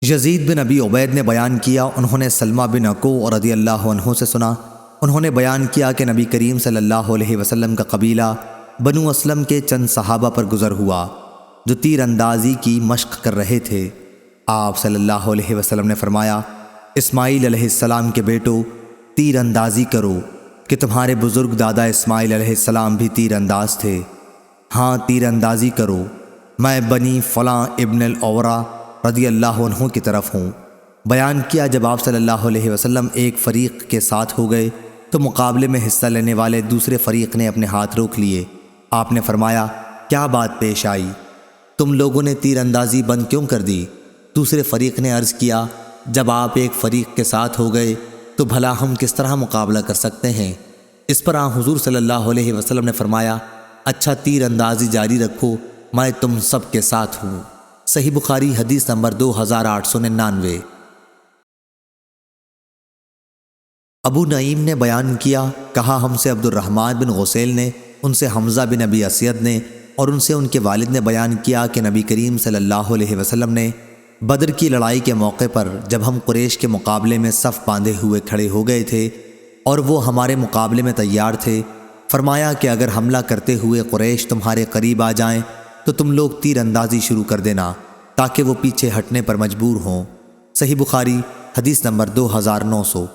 یزید بن ابی عبید نے بیان کیا، انہوں نے سلمہ بن اکوع رضی اللہ عنہ سے سنا، انہوں نے بیان کیا کہ نبی کریم صلی اللہ علیہ وسلم کا قبیلہ بنو اسلم کے چند صحابہ پر گزر ہوا جو تیر اندازی کی مشق کر رہے تھے۔ آپ صلی اللہ علیہ وسلم نے فرمایا، اسماعیل علیہ السلام کے بیٹو، تیر اندازی کرو کہ تمہارے بزرگ دادا اسماعیل علیہ السلام بھی تیر انداز تھے۔ ہاں، تیر اندازی کرو، میں بنی فلاں ابن الاورا رضی اللہ عنہ کی طرف ہوں۔ بیان کیا، جب آپ صلی اللہ علیہ وسلم ایک فریق کے ساتھ ہو گئے تو مقابلے میں حصہ لینے والے دوسرے فریق نے اپنے ہاتھ روک لیے۔ آپ نے فرمایا، کیا بات پیش آئی؟ تم لوگوں نے تیر اندازی بند کیوں کر دی؟ دوسرے فریق نے عرض کیا، جب آپ ایک فریق کے ساتھ ہو گئے تو بھلا ہم کس طرح مقابلہ کر سکتے ہیں؟ اس پر حضور صلی اللہ علیہ وسلم نے فرمایا، اچھا تیر اندازی جاری رکھو، میں تم سب کے ساتھ ہوں۔ صحیح بخاری حدیث نمبر 2899۔ ابو نعیم نے بیان کیا، کہا ہم سے عبد الرحمن بن غسیل نے، ان سے حمزہ بن ابی اسید نے، اور ان سے ان کے والد نے بیان کیا کہ نبی کریم صلی اللہ علیہ وسلم نے بدر کی لڑائی کے موقع پر جب ہم قریش کے مقابلے میں صف باندھے ہوئے کھڑے ہو گئے تھے اور وہ ہمارے مقابلے میں تیار تھے، فرمایا کہ اگر حملہ کرتے ہوئے قریش تمہارے قریب آ جائیں تو تم لوگ تیر اندازی شروع کر دینا تاکہ وہ پیچھے ہٹنے پر مجبور ہوں۔ صحیح بخاری حدیث نمبر 2900۔